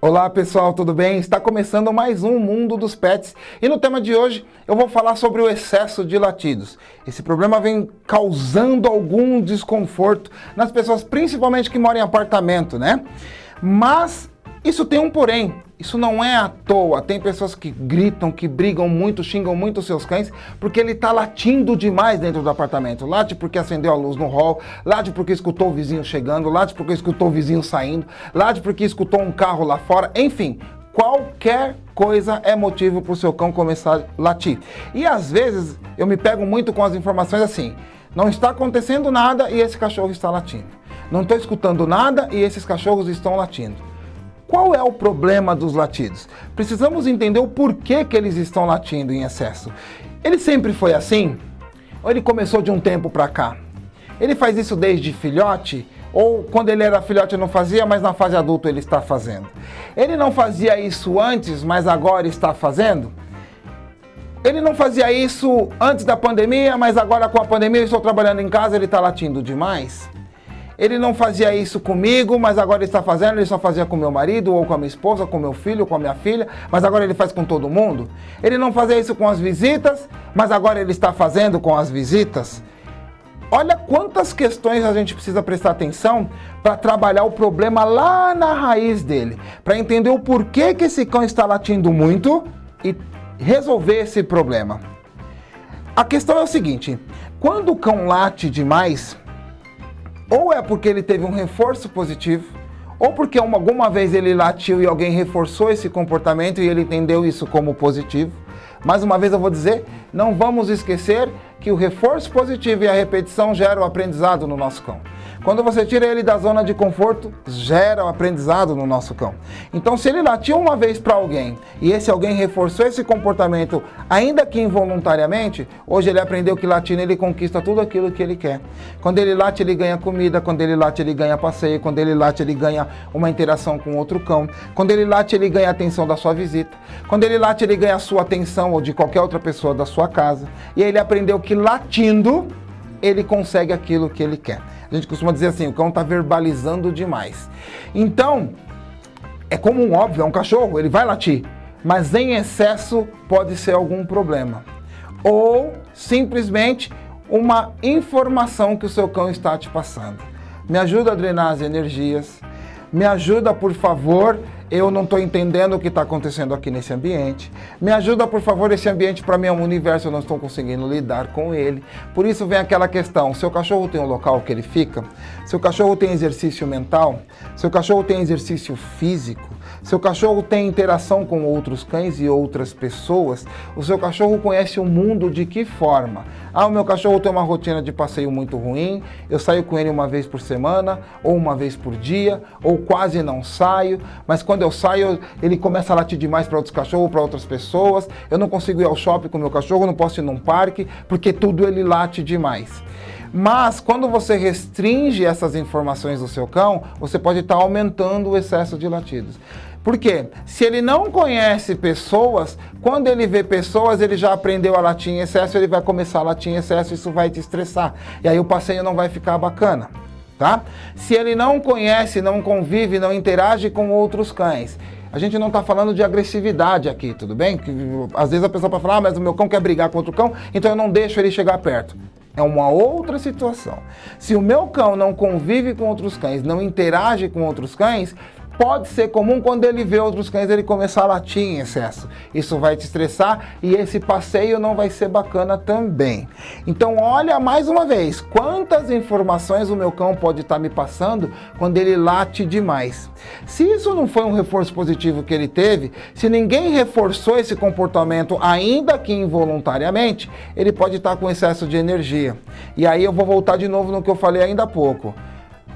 Olá pessoal, tudo bem? Está começando mais um Mundo dos Pets e no tema de hoje eu vou falar sobre o excesso de latidos. Esse problema vem causando algum desconforto nas pessoas, principalmente que moram em apartamento, né? Mas isso tem um porém, isso não é à toa. Tem pessoas que gritam, que brigam muito, xingam muito os seus cães porque ele está latindo demais dentro do apartamento. Late porque acendeu a luz no hall, late porque escutou o vizinho chegando, late porque escutou o vizinho saindo, late porque escutou um carro lá fora, enfim. Qualquer coisa é motivo para o seu cão começar a latir. E às vezes eu me pego muito com as informações assim, não está acontecendo nada e esse cachorro está latindo. Não estou escutando nada e esses cachorros estão latindo. Qual é o problema dos latidos? Precisamos entender o porquê que eles estão latindo em excesso. Ele sempre foi assim? Ou ele começou de um tempo para cá? Ele faz isso desde filhote? Ou quando ele era filhote não fazia, mas na fase adulta ele está fazendo? Ele não fazia isso antes, mas agora está fazendo? Ele não fazia isso antes da pandemia, mas agora com a pandemia eu estou trabalhando em casa, ele está latindo demais? Ele não fazia isso comigo, mas agora ele está fazendo, ele só fazia com meu marido, ou com a minha esposa, com meu filho, com a minha filha, mas agora ele faz com todo mundo? Ele não fazia isso com as visitas, mas agora ele está fazendo com as visitas? Olha quantas questões a gente precisa prestar atenção para trabalhar o problema lá na raiz dele, para entender o porquê que esse cão está latindo muito e resolver esse problema. A questão é o seguinte, quando o cão late demais, ou é porque ele teve um reforço positivo, ou porque alguma vez ele latiu e alguém reforçou esse comportamento e ele entendeu isso como positivo. Mais uma vez eu vou dizer, não vamos esquecer que o reforço positivo e a repetição geram aprendizado no nosso cão. Quando você tira ele da zona de conforto, gera o aprendizado no nosso cão. Então, se ele latiu uma vez para alguém e esse alguém reforçou esse comportamento, ainda que involuntariamente, hoje ele aprendeu que latindo ele conquista tudo aquilo que ele quer. Quando ele late, ele ganha comida. Quando ele late, ele ganha passeio. Quando ele late, ele ganha uma interação com outro cão. Quando ele late, ele ganha a atenção da sua visita. Quando ele late, ele ganha a sua atenção ou de qualquer outra pessoa da sua casa. E aí ele aprendeu que latindo, ele consegue aquilo que ele quer. A gente costuma dizer assim, o cão está verbalizando demais. Então, é comum, óbvio, é um cachorro, ele vai latir, mas em excesso pode ser algum problema. Ou simplesmente uma informação que o seu cão está te passando. Me ajuda a drenar as energias, me ajuda, por favor, eu não estou entendendo o que está acontecendo aqui nesse ambiente. Me ajuda, por favor, esse ambiente para mim é um universo, eu não estou conseguindo lidar com ele. Por isso vem aquela questão, seu cachorro tem um local que ele fica? Seu cachorro tem exercício mental? Seu cachorro tem exercício físico? Seu cachorro tem interação com outros cães e outras pessoas? O seu cachorro conhece o mundo de que forma? Ah, o meu cachorro tem uma rotina de passeio muito ruim, eu saio com ele uma vez por semana, ou uma vez por dia, ou quase não saio, mas quando eu saio, ele começa a latir demais para outros cachorros, para outras pessoas, eu não consigo ir ao shopping com o meu cachorro, não posso ir num parque, porque tudo ele late demais. Mas quando você restringe essas informações do seu cão, você pode estar aumentando o excesso de latidos. Por quê? Se ele não conhece pessoas, quando ele vê pessoas, ele já aprendeu a latir em excesso, ele vai começar a latir em excesso, isso vai te estressar. E aí o passeio não vai ficar bacana, tá? Se ele não conhece, não convive, não interage com outros cães, a gente não está falando de agressividade aqui, tudo bem? Que, às vezes a pessoa pode falar, mas o meu cão quer brigar com outro cão, então eu não deixo ele chegar perto. É uma outra situação. Se o meu cão não convive com outros cães, não interage com outros cães, pode ser comum quando ele vê outros cães ele começar a latir em excesso. Isso vai te estressar e esse passeio não vai ser bacana também. Então olha mais uma vez, quantas informações o meu cão pode estar me passando quando ele late demais. Se isso não foi um reforço positivo que ele teve, se ninguém reforçou esse comportamento ainda que involuntariamente, ele pode estar com excesso de energia. E aí eu vou voltar de novo no que eu falei ainda há pouco.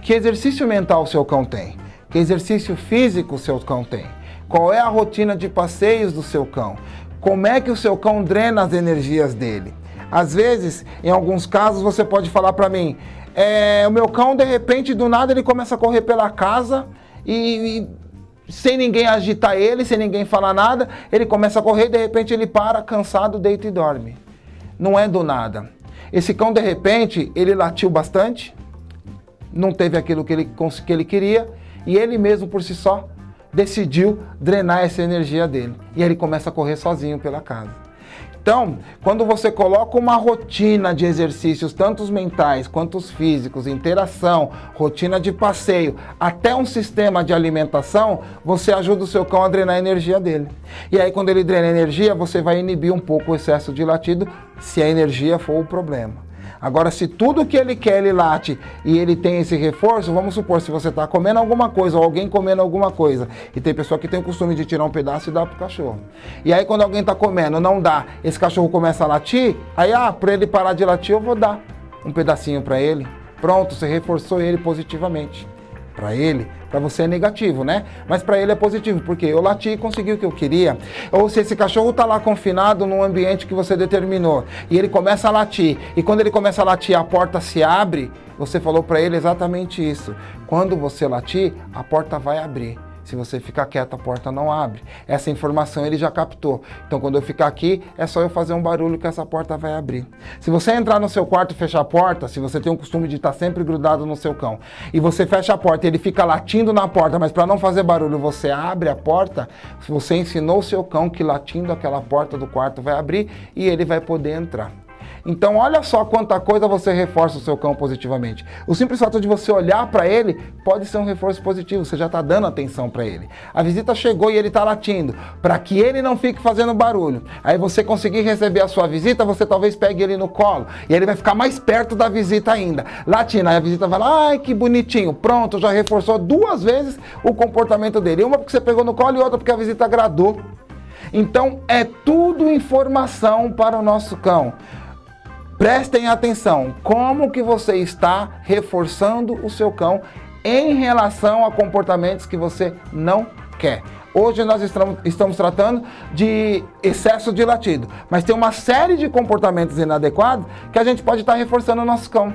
Que exercício mental o seu cão tem? Que exercício físico o seu cão tem? Qual é a rotina de passeios do seu cão? como é que o seu cão drena as energias dele. Às vezes, em alguns casos, você pode falar para mim, o meu cão, de repente, do nada, ele começa a correr pela casa e sem ninguém agitar ele, sem ninguém falar nada, ele começa a correr e de repente ele para, cansado, deita e dorme. Não é do nada. Esse cão, de repente, ele latiu bastante, não teve aquilo que ele queria e ele mesmo por si só decidiu drenar essa energia dele. E ele começa a correr sozinho pela casa. Então, quando você coloca uma rotina de exercícios, tanto os mentais quanto os físicos, interação, rotina de passeio, até um sistema de alimentação, você ajuda o seu cão a drenar a energia dele. E aí, quando ele drena a energia, você vai inibir um pouco o excesso de latido, se a energia for o problema. Agora, se tudo que ele quer, ele late e ele tem esse reforço, vamos supor, se você está comendo alguma coisa ou alguém comendo alguma coisa, e tem pessoa que tem o costume de tirar um pedaço e dar pro cachorro. E aí, quando alguém está comendo, não dá, esse cachorro começa a latir, aí, para ele parar de latir, eu vou dar um pedacinho para ele. Pronto, você reforçou ele positivamente. Para ele, para você é negativo, né? Mas para ele é positivo, porque eu lati e consegui o que eu queria. Ou se esse cachorro está lá confinado num ambiente que você determinou, e ele começa a latir, e quando ele começa a latir, a porta se abre, você falou para ele exatamente isso. Quando você latir, a porta vai abrir. Se você ficar quieto, a porta não abre. Essa informação ele já captou. Então, quando eu ficar aqui, é só eu fazer um barulho que essa porta vai abrir. Se você entrar no seu quarto e fechar a porta, se você tem o costume de estar sempre grudado no seu cão, e você fecha a porta e ele fica latindo na porta, mas para não fazer barulho, você abre a porta, você ensinou o seu cão que latindo aquela porta do quarto vai abrir e ele vai poder entrar. Então, olha só quanta coisa você reforça o seu cão positivamente. O simples fato de você olhar para ele pode ser um reforço positivo, você já está dando atenção para ele. A visita chegou e ele está latindo, para que ele não fique fazendo barulho. Aí você conseguir receber a sua visita, você talvez pegue ele no colo, e ele vai ficar mais perto da visita ainda. Latindo, aí a visita vai lá, ai que bonitinho, pronto, já reforçou 2 vezes o comportamento dele. Uma porque você pegou no colo e outra porque a visita agradou. Então, é tudo informação para o nosso cão. Prestem atenção, como que você está reforçando o seu cão em relação a comportamentos que você não quer. Hoje nós estamos tratando de excesso de latido, mas tem uma série de comportamentos inadequados que a gente pode estar reforçando o nosso cão.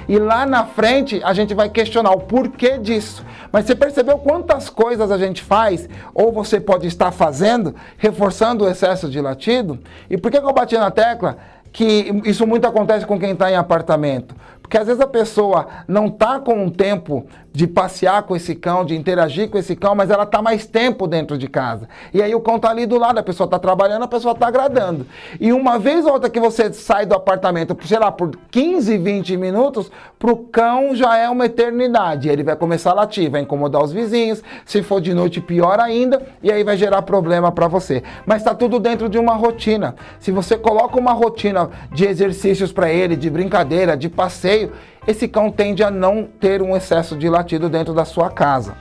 E lá na frente a gente vai questionar o porquê disso. Mas você percebeu quantas coisas a gente faz, ou você pode estar fazendo, reforçando o excesso de latido? E por que eu bati na tecla que isso muito acontece com quem está em apartamento? Porque às vezes a pessoa não está com o tempo de passear com esse cão, de interagir com esse cão, mas ela está mais tempo dentro de casa. E aí o cão está ali do lado, a pessoa está trabalhando, a pessoa está agradando. E uma vez ou outra que você sai do apartamento, sei lá, por 15, 20 minutos, para o cão já é uma eternidade. Ele vai começar a latir, vai incomodar os vizinhos, se for de noite pior ainda, e aí vai gerar problema para você. Mas está tudo dentro de uma rotina. Se você coloca uma rotina de exercícios para ele, de brincadeira, de passeio, esse cão tende a não ter um excesso de latido dentro da sua casa.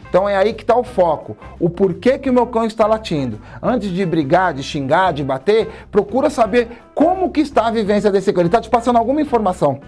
Então é aí que está o foco. O porquê que o meu cão está latindo. Antes de brigar, de xingar, de bater, procura saber como que está a vivência desse cão. Ele está te passando alguma informação.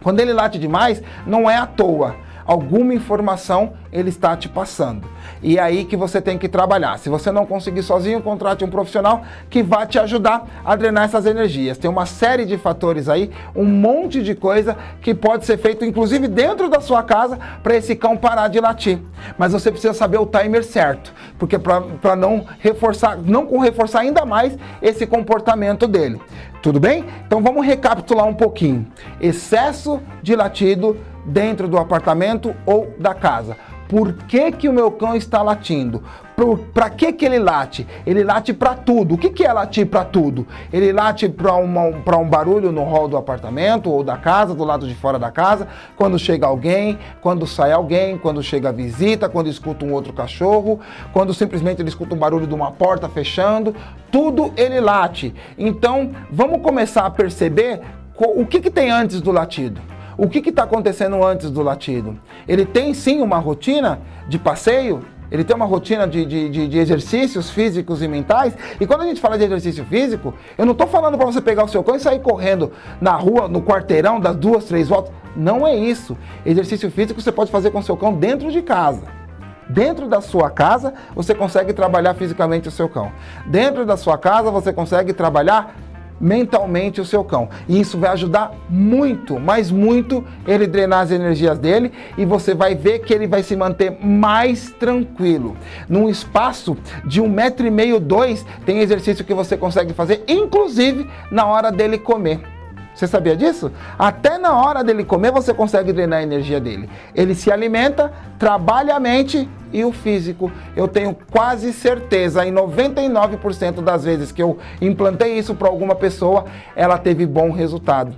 Quando ele late demais, não é à toa. Alguma informação ele está te passando. E é aí que você tem que trabalhar. Se você não conseguir sozinho, contrate um profissional que vai te ajudar a drenar essas energias. Tem uma série de fatores aí, um monte de coisa que pode ser feito, inclusive dentro da sua casa, para esse cão parar de latir. Mas você precisa saber o timer certo, porque para não reforçar ainda mais esse comportamento dele. Tudo bem? Então vamos recapitular um pouquinho. Excesso de latido dentro do apartamento ou da casa. Por que que o meu cão está latindo? Para que ele late? Ele late para tudo. O que é latir para tudo? Ele late para um barulho no hall do apartamento ou da casa, do lado de fora da casa, quando chega alguém, quando sai alguém, quando chega a visita, quando escuta um outro cachorro, quando simplesmente ele escuta um barulho de uma porta fechando. Tudo ele late. Então, vamos começar a perceber o que tem antes do latido. O que está acontecendo antes do latido? Ele tem sim uma rotina de passeio, ele tem uma rotina de exercícios físicos e mentais. E quando a gente fala de exercício físico, eu não estou falando para você pegar o seu cão e sair correndo na rua, no quarteirão, das 2, 3 voltas. Não é isso. Exercício físico você pode fazer com o seu cão dentro de casa. Dentro da sua casa, você consegue trabalhar fisicamente o seu cão. Dentro da sua casa, você consegue trabalhar mentalmente o seu cão. E isso vai ajudar muito, mas muito, ele drenar as energias dele e você vai ver que ele vai se manter mais tranquilo. Num espaço de 1,5 m, 2, tem exercício que você consegue fazer, inclusive na hora dele comer. Você sabia disso? Até na hora dele comer você consegue drenar a energia dele. Ele se alimenta, trabalha a mente e o físico. Eu tenho quase certeza, em 99% das vezes que eu implantei isso para alguma pessoa, ela teve bom resultado.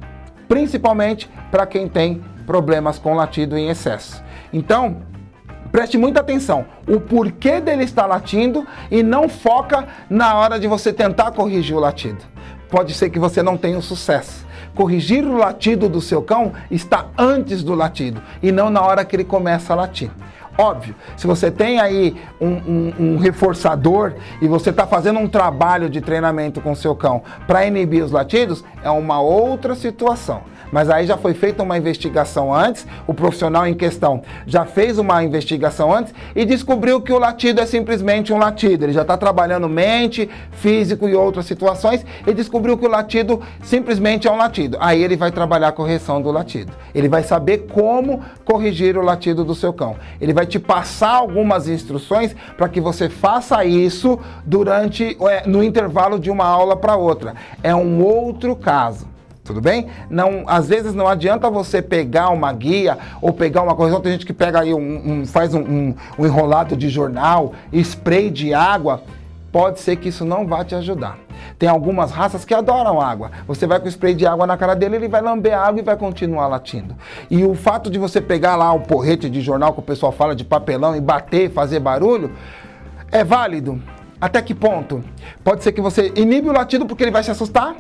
Principalmente para quem tem problemas com latido em excesso. Então, preste muita atenção, o porquê dele estar latindo e não foca na hora de você tentar corrigir o latido. Pode ser que você não tenha sucesso. Corrigir o latido do seu cão está antes do latido e não na hora que ele começa a latir. Óbvio, se você tem aí um reforçador e você está fazendo um trabalho de treinamento com o seu cão para inibir os latidos, é uma outra situação. Mas aí já foi feita uma investigação antes, o profissional em questão já fez uma investigação antes e descobriu que o latido é simplesmente um latido. Ele já está trabalhando mente, físico e outras situações e descobriu que o latido simplesmente é um latido. Aí ele vai trabalhar a correção do latido. Ele vai saber como corrigir o latido do seu cão. Ele vai te passar algumas instruções para que você faça isso no intervalo de uma aula para outra. É um outro caso. Tudo bem? Não, às vezes não adianta você pegar uma guia ou pegar uma correção. Tem gente que pega aí faz um enrolado de jornal, spray de água. Pode ser que isso não vá te ajudar. Tem algumas raças que adoram água. Você vai com o spray de água na cara dele, ele vai lamber a água e vai continuar latindo. E o fato de você pegar lá o porrete de jornal que o pessoal fala de papelão e bater, fazer barulho, é válido? Até que ponto? Pode ser que você inibe o latido porque ele vai se assustar,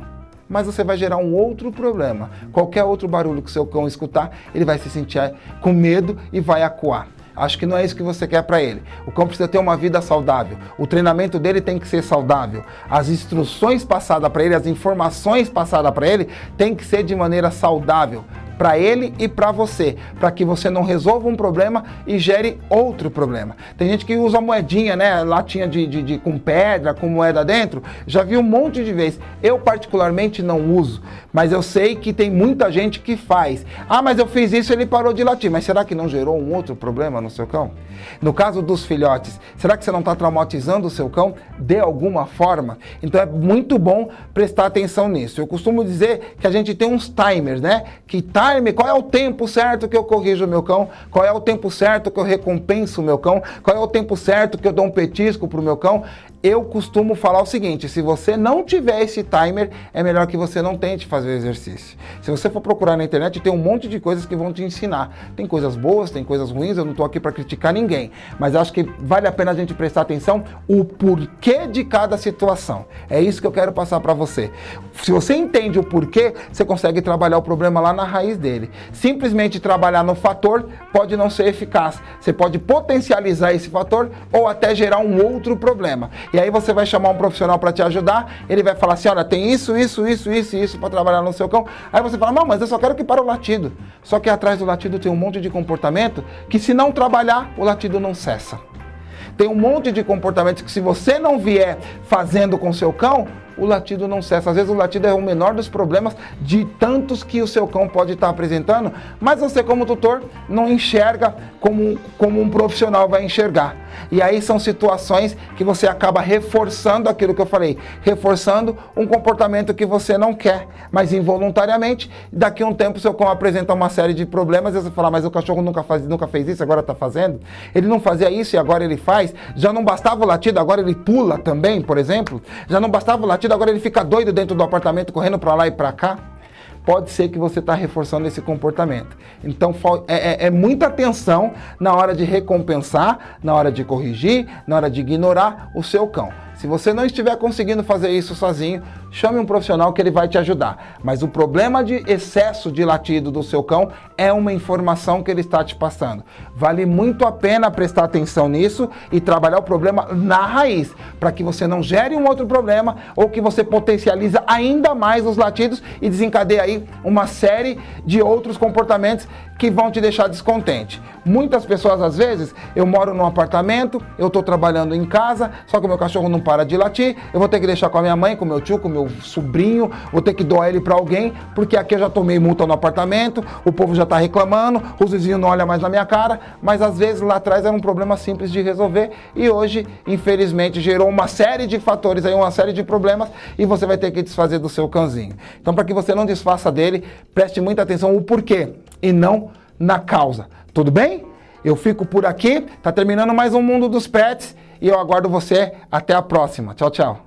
mas você vai gerar um outro problema. Qualquer outro barulho que o seu cão escutar, ele vai se sentir com medo e vai acuar. Acho que não é isso que você quer para ele. O cão precisa ter uma vida saudável. O treinamento dele tem que ser saudável. As instruções passadas para ele, as informações passadas para ele, tem que ser de maneira saudável. Para ele e para você, para que você não resolva um problema e gere outro problema. Tem gente que usa moedinha, né, latinha com pedra, com moeda dentro, já vi um monte de vezes. Eu particularmente não uso, mas eu sei que tem muita gente que faz. Ah, mas eu fiz isso e ele parou de latir, mas será que não gerou um outro problema no seu cão? No caso dos filhotes, será que você não está traumatizando o seu cão de alguma forma? Então é muito bom prestar atenção nisso. Eu costumo dizer que a gente tem uns timers, né, qual é o tempo certo que eu corrijo o meu cão, qual é o tempo certo que eu recompenso o meu cão, qual é o tempo certo que eu dou um petisco para o meu cão. Eu costumo falar o seguinte, se você não tiver esse timer, é melhor que você não tente fazer o exercício. Se você for procurar na internet, tem um monte de coisas que vão te ensinar. Tem coisas boas, tem coisas ruins, eu não estou aqui para criticar ninguém, mas acho que vale a pena a gente prestar atenção o porquê de cada situação. É isso que eu quero passar para você. Se você entende o porquê, você consegue trabalhar o problema lá na raiz dele. Simplesmente trabalhar no fator pode não ser eficaz. Você pode potencializar esse fator ou até gerar um outro problema. E aí você vai chamar um profissional para te ajudar, ele vai falar assim, olha, tem isso para trabalhar no seu cão. Aí você fala, não, mas eu só quero que pare o latido. Só que atrás do latido tem um monte de comportamento que se não trabalhar, o latido não cessa. Tem um monte de comportamentos que se você não vier fazendo com o seu cão, o latido não cessa. Às vezes o latido é o menor dos problemas de tantos que o seu cão pode estar apresentando, mas você como tutor não enxerga como um profissional vai enxergar. E aí são situações que você acaba reforçando aquilo que eu falei, reforçando um comportamento que você não quer, mas involuntariamente, daqui a um tempo o seu cão apresenta uma série de problemas e você fala, mas o cachorro nunca fez isso, agora está fazendo? Ele não fazia isso e agora ele faz? Já não bastava o latido, agora ele pula também, por exemplo? Já não bastava o latido, agora ele fica doido dentro do apartamento, correndo para lá e para cá? Pode ser que você está reforçando esse comportamento. Então, é muita atenção na hora de recompensar, na hora de corrigir, na hora de ignorar o seu cão. Se você não estiver conseguindo fazer isso sozinho, chame um profissional que ele vai te ajudar. Mas o problema de excesso de latido do seu cão é uma informação que ele está te passando. Vale muito a pena prestar atenção nisso e trabalhar o problema na raiz, para que você não gere um outro problema ou que você potencializa ainda mais os latidos e desencadeie aí uma série de outros comportamentos que vão te deixar descontente. Muitas pessoas, às vezes, eu moro num apartamento, eu estou trabalhando em casa, só que o meu cachorro não para de latir, eu vou ter que deixar com a minha mãe, com o meu tio, com o meu sobrinho, vou ter que doar ele para alguém, porque aqui eu já tomei multa no apartamento, o povo já está reclamando, os vizinhos não olham mais na minha cara, mas às vezes lá atrás era um problema simples de resolver e hoje, infelizmente, gerou uma série de fatores aí, uma série de problemas e você vai ter que desfazer do seu cãozinho. Então, para que você não desfaça dele, preste muita atenção no porquê e não na causa. Tudo bem? Eu fico por aqui, tá terminando mais um Mundo dos Pets e eu aguardo você até a próxima. Tchau, tchau.